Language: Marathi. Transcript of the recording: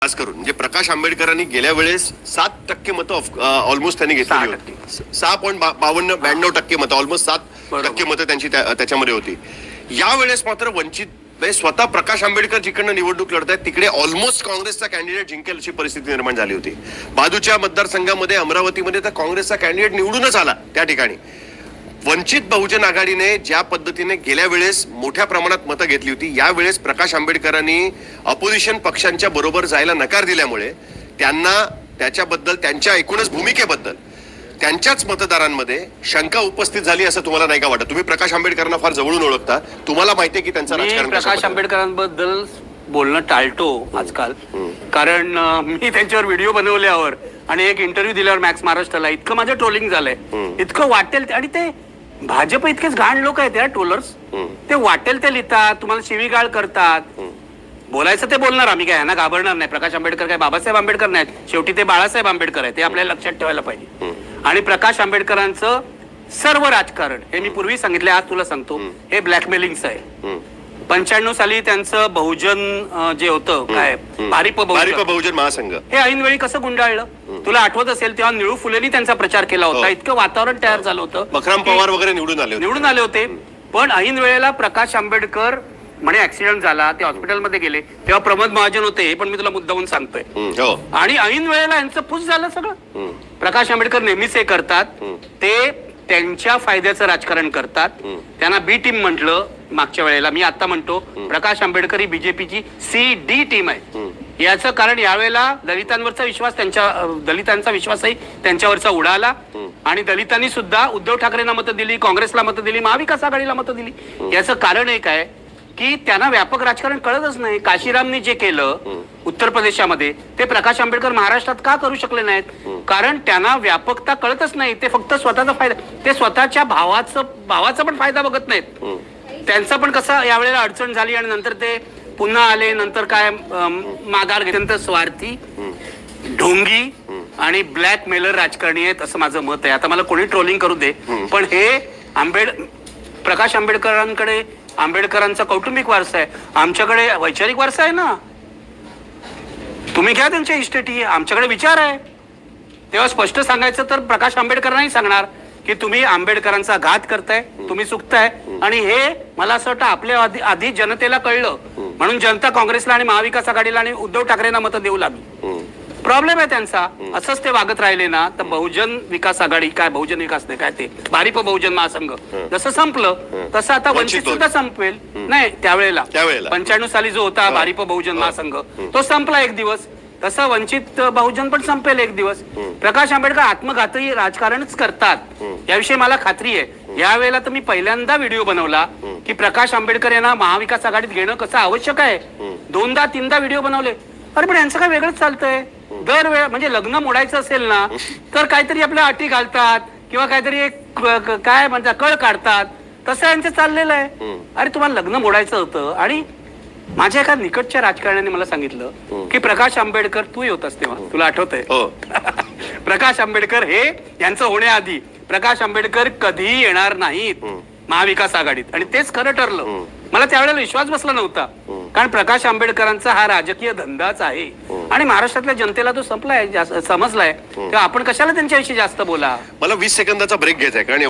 खास करून म्हणजे प्रकाश आंबेडकरांनी गेल्या वेळेस 7% मतं ऑलमोस्ट त्यांनी घेतली होती. 6.52-92% मतं, ऑलमोस्ट 7% मतं त्यांची त्याच्यामध्ये होती. यावेळेस मात्र वंचित स्वतः प्रकाश आंबेडकर जिकडनं निवडणूक लढत आहेत तिकडे ऑलमोस्ट काँग्रेसचा कॅन्डिडेट जिंकेल अशी परिस्थिती निर्माण झाली होती. बाजूच्या मतदारसंघामध्ये अमरावतीमध्ये तर काँग्रेसचा कॅन्डिडेट निवडूनच आला. त्या ठिकाणी वंचित बहुजन आघाडीने ज्या पद्धतीने गेल्या वेळेस मोठ्या प्रमाणात मतं घेतली होती, यावेळेस प्रकाश आंबेडकरांनी अपोजिशन पक्षांच्या बरोबर जायला नकार दिल्यामुळे त्यांना त्याच्याबद्दल, त्यांच्या एकूणच भूमिकेबद्दल त्यांच्याच मतदारांमध्ये शंका उपस्थित झाली असं तुम्हाला नाही का वाटत? तुम्ही प्रकाश आंबेडकरांना फार जवळून ओळखता, तुम्हाला माहिती आहे की त्यांचा राजकारण. प्रकाश आंबेडकरांबद्दल बोलणं टाळतो आजकाल, कारण मी त्यांच्यावर व्हिडिओ बनवल्यावर आणि एक इंटरव्ह्यू दिल्यावर मॅक्स महाराष्ट्राला इतकं माझं ट्रोलिंग झालंय, इतकं वाटेल. आणि ते भाजप इतकेच घाण लोक आहेत या ट्रोलर्स, ते वाटेल ते लिहितात, तुम्हाला शिवीगाळ करतात. बोलायचं ते बोलणार, आम्ही काय यांना घाबरणार नाही. प्रकाश आंबेडकर काय बाबासाहेब आंबेडकर नाहीत, शेवटी ते बाळासाहेब आंबेडकर आहेत, ते आपल्याला लक्षात ठेवायला पाहिजे. आणि प्रकाश आंबेडकरांचं सर्व राजकारण, हे मी पूर्वी सांगितले, आज तुला सांगतो, हे ब्लॅकमेलिंगचं आहे. 95 साली त्यांचं बहुजन जे होतं, काय भारिप बहुजन महासंघ, हे ऐनवेळी कसं गुंडाळलं तुला आठवत असेल. तेव्हा निळू फुलेंनी त्यांचा प्रचार केला होता, इतकं वातावरण तयार झालं होतं. मखराम पवार वगैरे निवडून आले होते. पण ऐन वेळेला प्रकाश आंबेडकर म्हणे ऍक्सिडेंट झाला, ते हॉस्पिटलमध्ये गेले, तेव्हा प्रमोद महाजन होते, हे पण मी तुला मुद्दामून सांगतोय. आणि ऐन वेळेला यांचं पुश झालं सगळं. प्रकाश आंबेडकर नेहमीच हे करतात, ते त्यांच्या फायद्याचं राजकारण करतात. त्यांना बी टीम म्हटलं मागच्या वेळेला, मी आता म्हणतो प्रकाश आंबेडकर ही बीजेपीची CD टीम आहे. याचं कारण यावेळेला दलितांवरचा विश्वास, दलितांचा विश्वासही त्यांच्यावरचा उडाला. आणि दलितांनी सुद्धा उद्धव ठाकरेंना मतं दिली, काँग्रेसला मतं दिली, महाविकास आघाडीला मतं दिली. याचं कारण एक आहे की त्यांना व्यापक राजकारण कळतच नाही. काशीरामनी जे केलं उत्तर प्रदेशामध्ये, ते प्रकाश आंबेडकर महाराष्ट्रात का करू शकले नाहीत? कारण त्यांना व्यापकता कळतच नाही. ते फक्त स्वतःचा फायदा, ते स्वतःच्या भावाचा पण फायदा बघत नाहीत. त्यांचा पण कसं यावेळेला अडचण झाली आणि नंतर ते पुन्हा आले, नंतर काय माघार घेतल्यानंतर स्वार्थी, ढोंगी आणि ब्लॅकमेलर राजकारणी आहेत असं माझं मत आहे. आता मला कोणी ट्रोलिंग करू दे, पण हे प्रकाश आंबेडकरांकडे आंबेडकरांचा कौटुंबिक वारसा आहे, आमच्याकडे वैचारिक वारसा आहे ना. तुम्ही घ्या त्यांच्या इस्टेटी, आमच्याकडे विचार आहे. तेव्हा स्पष्ट सांगायचं तर प्रकाश आंबेडकरांनाही सांगणार की तुम्ही आंबेडकरांचा घात करताय, तुम्ही चुकताय. आणि हे मला असं वाटतं आपल्या आधी जनतेला कळलं, म्हणून जनता काँग्रेसला आणि महाविकास आघाडीला आणि उद्धव ठाकरेंना मतं देऊ लागली. प्रॉब्लेम आहे त्यांचा. असंच ते वागत राहिले ना तर बहुजन विकास आघाडी, काय बहुजन विकास नाही, काय ते भारिप बहुजन महासंघ जसं संपलं तसं आता वंचित सुद्धा संपवेल. नाही, त्यावेळेला 95 साली जो होता भारिप बहुजन महासंघ, तो संपला एक दिवस, तसं वंचित बहुजन पण संपेल एक दिवस. प्रकाश आंबेडकर आत्मघाती राजकारणच करतात, याविषयी मला खात्री आहे. यावेळेला तर मी पहिल्यांदा व्हिडिओ बनवला की प्रकाश आंबेडकर यांना महाविकास आघाडीत घेणं कसं आवश्यक आहे. 2दा-3दा व्हिडिओ बनवले. अरे पण यांचं काय वेगळंच चालतंय. दरवेळ म्हणजे लग्न मोडायचं असेल ना तर काहीतरी आपल्या अटी घालतात किंवा काहीतरी एक काय म्हणतात कळ काढतात, तसं यांचं चाललेलं आहे. अरे तुम्हाला लग्न मोडायचं होतं. आणि माझ्या एका निकटच्या राजकारण्याने मला सांगितलं की प्रकाश आंबेडकर, तूही होतास तेव्हा, तुला आठवतंय, प्रकाश आंबेडकर हे यांचं होण्याआधी प्रकाश आंबेडकर कधीही येणार नाहीत महाविकास आघाडीत. आणि तेच खरं ठरलं. मला त्यावेळेला विश्वास बसला नव्हता, कारण प्रकाश आंबेडकरांचा हा राजकीय धंदाच आहे आणि महाराष्ट्रातल्या जनतेला तो समजलाय. तेव्हा आपण कशाला त्यांच्याविषयी जास्त बोला. मला 20 सेकंदाचा ब्रेक घ्यायचा आहे, कारण